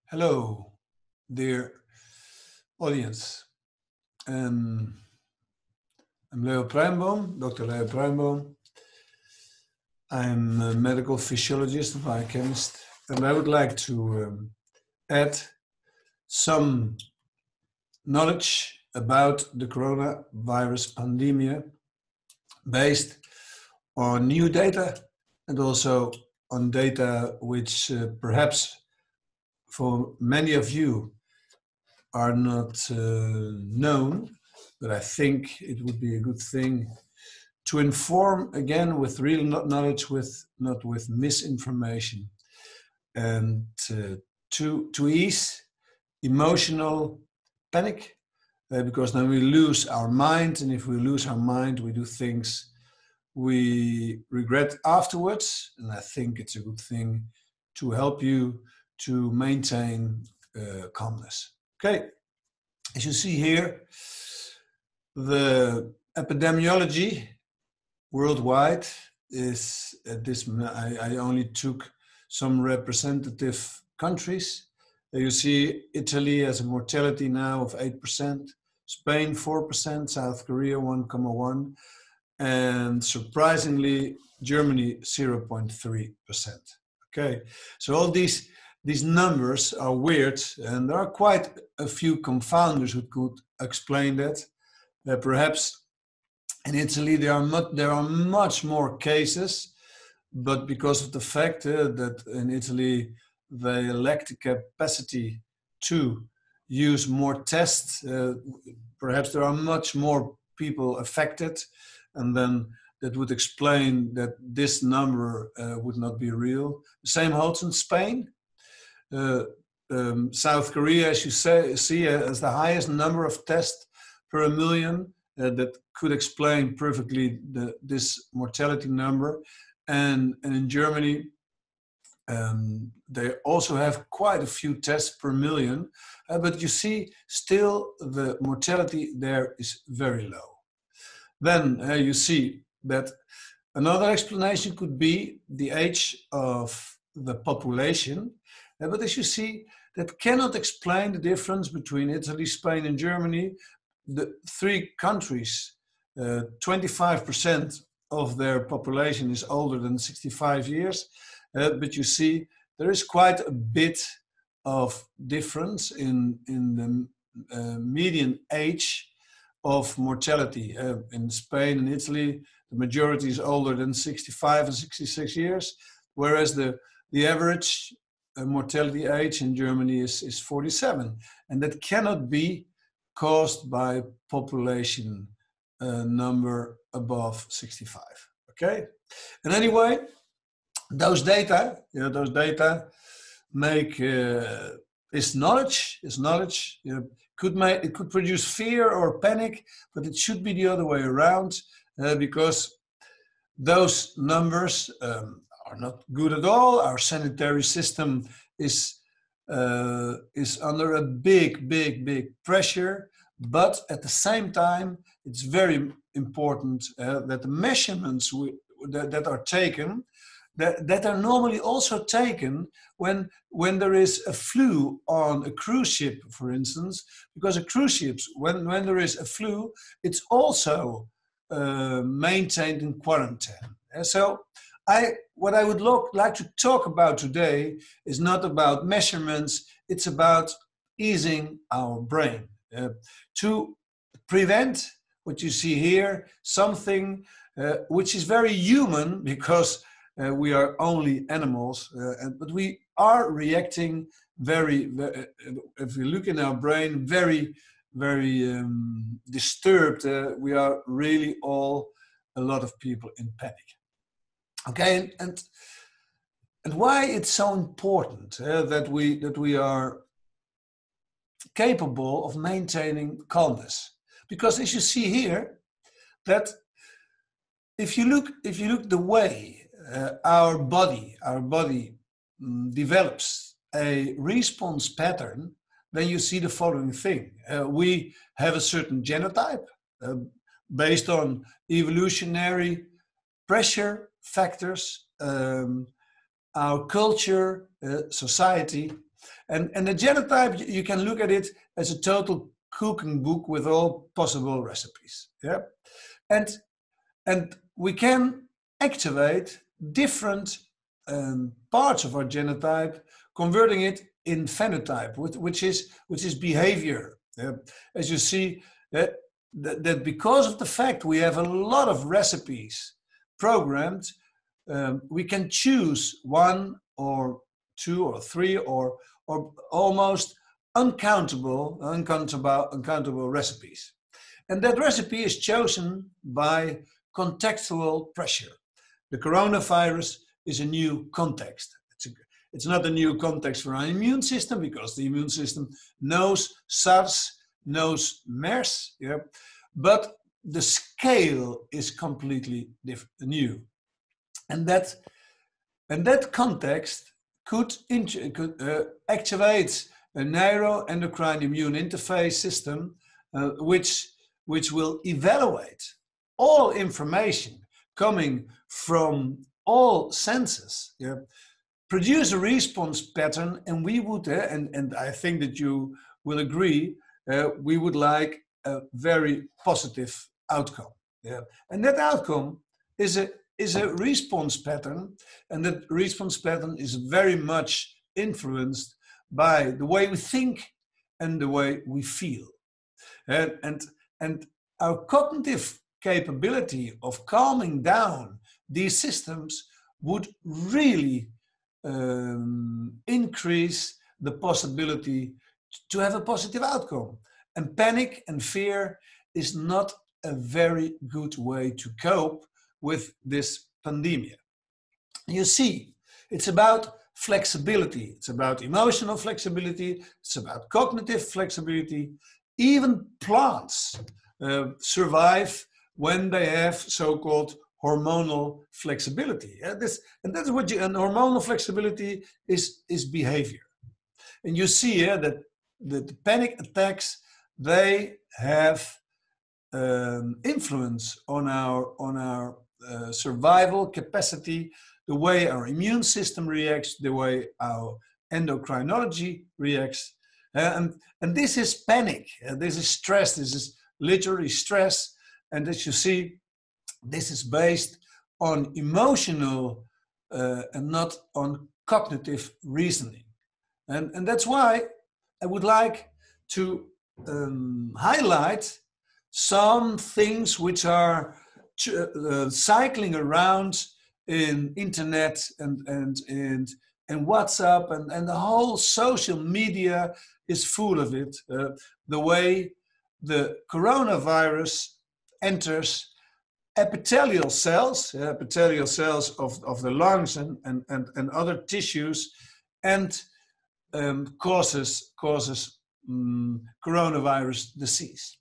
Hello, dear audience. Um, I'm Pruimboom, Dr. Leo Pruimboom. I'm a medical physiologist and biochemist, and I would like to add some knowledge about the coronavirus pandemic based on new data and also on data which perhaps for many of you are not known, but I think it would be a good thing to inform again with real knowledge, not with misinformation, and to ease emotional panic, because then we lose our mind, and if we lose our mind, we do things we regret afterwards. And I think it's a good thing to help you to maintain calmness. Okay, as you see here, the epidemiology worldwide is at this. I only took some representative countries. You see Italy has a mortality now of 8%, Spain 4%, South Korea 1.1%, and surprisingly Germany 0.3%. Okay, so all these numbers are weird, and there are quite a few confounders who could explain that. Perhaps in Italy there are much more cases, but because of the fact that in Italy they lack the capacity to use more tests, perhaps there are much more people affected, and then that would explain that this number would not be real. The same holds in Spain. South Korea, as you see, has the highest number of tests per 1 million. That could explain perfectly this mortality number. And in Germany, they also have quite a few tests per million. But you see, still the mortality there is very low. Then you see that another explanation could be the age of the population. But as you see, that cannot explain the difference between Italy, Spain, and Germany. The three countries, 25% of their population is older than 65 years. But you see, there is quite a bit of difference in the median age of mortality. In Spain and Italy, the majority is older than 65 and 66 years, whereas the average mortality age in Germany is 47. And that cannot be caused by population number above 65. Okay, and anyway, those data make is knowledge. It could produce fear or panic, but it should be the other way around, because those numbers are not good at all. Our sanitary system is under a big pressure, but at the same time, it's very important that the measurements that are taken, that are normally also taken when there is a flu on a cruise ship, for instance, because a cruise ship, when there is a flu, it's also maintained in quarantine. So what I would like to talk about today is not about measurements, it's about easing our brain to prevent what you see here, something which is very human, because we are only animals, but we are reacting very, if we look in our brain, very disturbed. We are really all, a lot of people, in panic. Okay, and why it's so important that we are capable of maintaining calmness, because as you see here, that if you look the way our body develops a response pattern, then you see the following thing. We have a certain genotype based on evolutionary pressure factors, our culture, society, And the genotype, you can look at it as a total cooking book with all possible recipes. Yeah, and we can activate different parts of our genotype, converting it in phenotype, which is behavior. As you see, that because of the fact we have a lot of recipes programmed, we can choose one or two or three or almost uncountable recipes. And that recipe is chosen by contextual pressure. The coronavirus is a new context. It's not a new context for our immune system, because the immune system knows SARS, knows MERS, yeah, but the scale is completely new. And that context could activate a neuroendocrine immune interface system, which will evaluate all information coming from all senses, yeah, produce a response pattern, and we would, and I think that you will agree, we would like a very positive outcome. Yeah, and that outcome is a response pattern, and that response pattern is very much influenced by the way we think and the way we feel. And our cognitive capability of calming down these systems would really increase the possibility to have a positive outcome. And panic and fear is not a very good way to cope with this pandemic. You see, it's about flexibility. It's about emotional flexibility. It's about cognitive flexibility. Even plants survive when they have so-called hormonal flexibility. And that's what and hormonal flexibility is behavior. And you see here that the panic attacks, they have influence on our survival capacity, the way our immune system reacts, the way our endocrinology reacts. And this is panic, this is stress, this is literally stress. And as you see, this is based on emotional and not on cognitive reasoning. And that's why I would like to highlight some things which are cycling around in internet and WhatsApp, and the whole social media is full of it. The way the coronavirus enters epithelial cells of the lungs and other tissues, and causes coronavirus disease.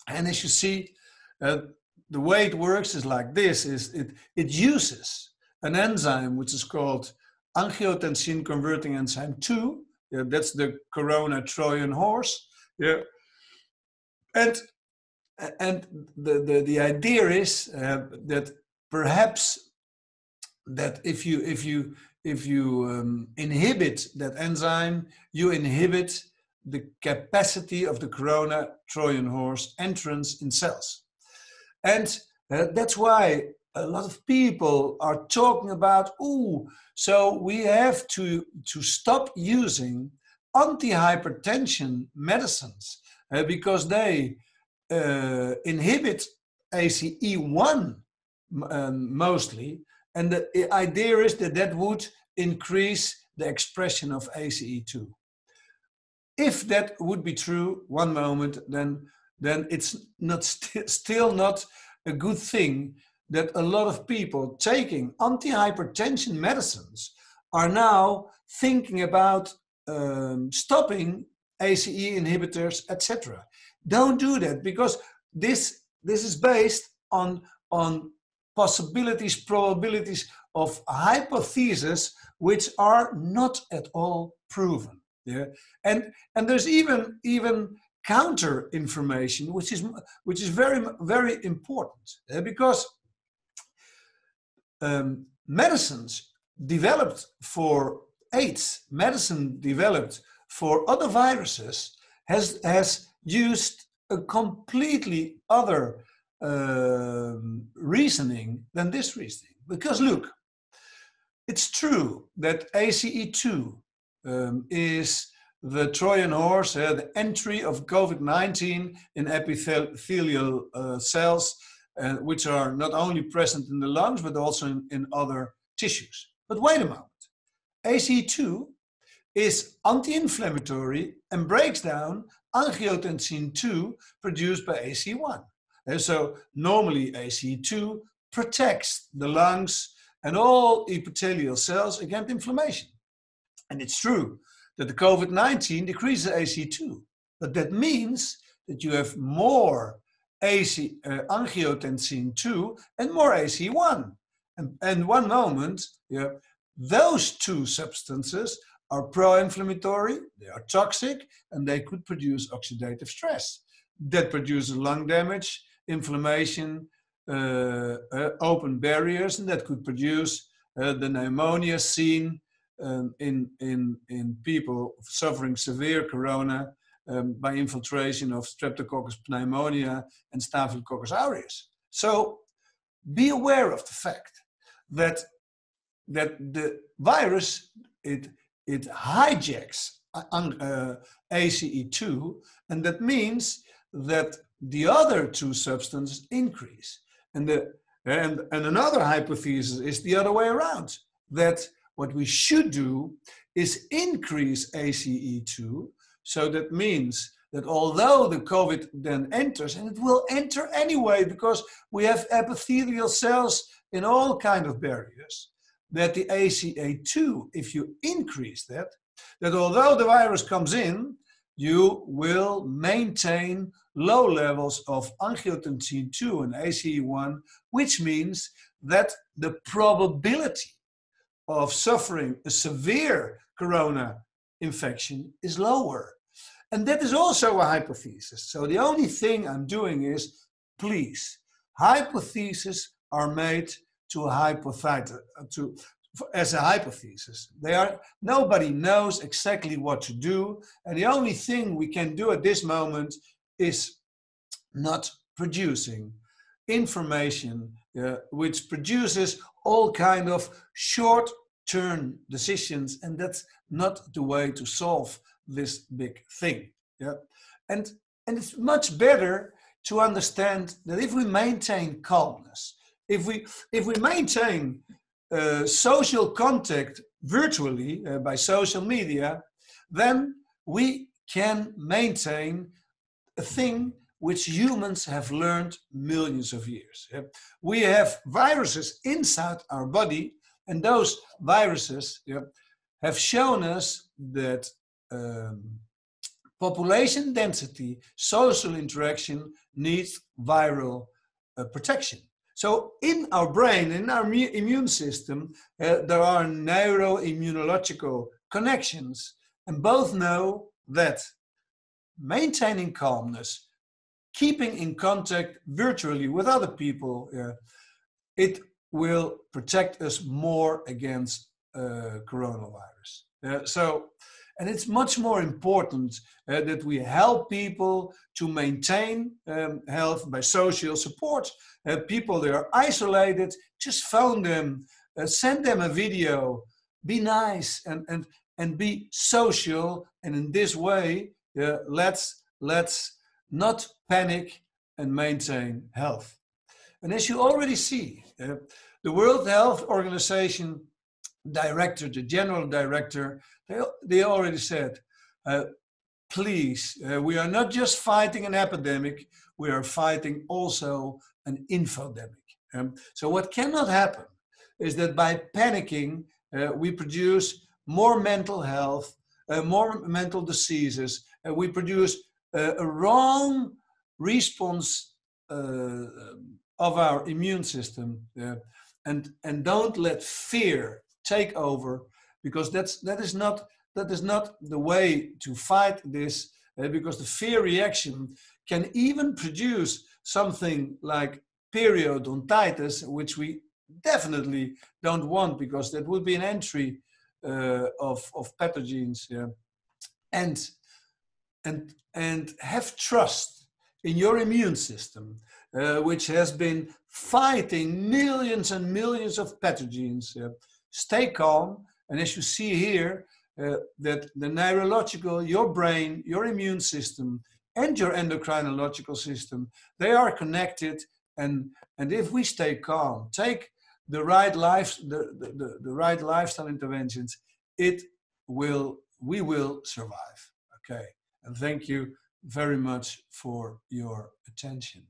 And as you see, the way it works is like this: it uses an enzyme which is called angiotensin converting enzyme 2. Yeah, that's the corona Trojan horse. Yeah, and the idea is that perhaps that if you inhibit that enzyme, you inhibit the capacity of the corona Trojan horse entrance in cells. And that's why a lot of people are talking about, so we have to stop using antihypertension medicines because they inhibit ACE1 mostly. And the idea is that would increase the expression of ACE2. If that would be true one moment, then it's not still not a good thing that a lot of people taking antihypertension medicines are now thinking about stopping ACE inhibitors, etc. Don't do that, because this is based on possibilities, probabilities of hypotheses which are not at all proven. Yeah, and there's even counter information which is very, very important, because medicines developed for AIDS medicine developed for other viruses has used a completely other reasoning than this reasoning. Because look, it's true that ACE2 is the Trojan horse, the entry of COVID-19 in epithelial cells, which are not only present in the lungs, but also in other tissues. But wait a moment. ACE2 is anti-inflammatory and breaks down angiotensin 2 produced by ACE1. And so normally ACE2 protects the lungs and all epithelial cells against inflammation. And it's true that the COVID-19 decreases ACE2, but that means that you have more angiotensin 2 and more ACE1. And one moment, those two substances are pro-inflammatory, they are toxic, and they could produce oxidative stress. That produces lung damage, inflammation, open barriers, and that could produce the pneumonia seen in people suffering severe corona by infiltration of Streptococcus pneumonia and Staphylococcus aureus. So be aware of the fact that the virus, it hijacks ACE2, and that means that the other two substances increase. And another hypothesis is the other way around, that what we should do is increase ACE2. So that means that although the COVID then enters, and it will enter anyway because we have epithelial cells in all kinds of barriers, that the ACE2, if you increase that although the virus comes in, you will maintain low levels of angiotensin 2 and ACE1, which means that the probability of suffering a severe corona infection is lower. And that is also a hypothesis. So the only thing I'm doing is, please, hypotheses are made to as a hypothesis. Nobody knows exactly what to do, and the only thing we can do at this moment is not producing information which produces all kind of short-term decisions, and that's not the way to solve this big thing. And it's much better to understand that if we maintain calmness, if we maintain social contact virtually by social media, then we can maintain a thing which humans have learned millions of years. We have viruses inside our body, and those viruses have shown us that population density, social interaction needs viral protection. So in our brain, in our immune system, there are neuroimmunological connections, and both know that maintaining calmness, keeping in contact virtually with other people, it will protect us more against coronavirus. And it's much more important that we help people to maintain health by social support. People that are isolated, just phone them, send them a video, be nice and be social. And in this way, let's not panic and maintain health. And as you already see, the World Health Organization director, the general director, they already said, please, we are not just fighting an epidemic, we are fighting also an infodemic. So what cannot happen is that by panicking, we produce more mental health, more mental diseases, we produce a wrong response of our immune system, and don't let fear take over, because that is not the way to fight this, because the fear reaction can even produce something like periodontitis, which we definitely don't want, because that would be an entry of pathogens, yeah, and have trust in your immune system, which has been fighting millions and millions of pathogens. Stay calm, and as you see here, that the neurological, your brain, your immune system, and your endocrinological system, they are connected. And if we stay calm, take the right the right lifestyle interventions, we will survive. Okay, and thank you very much for your attention.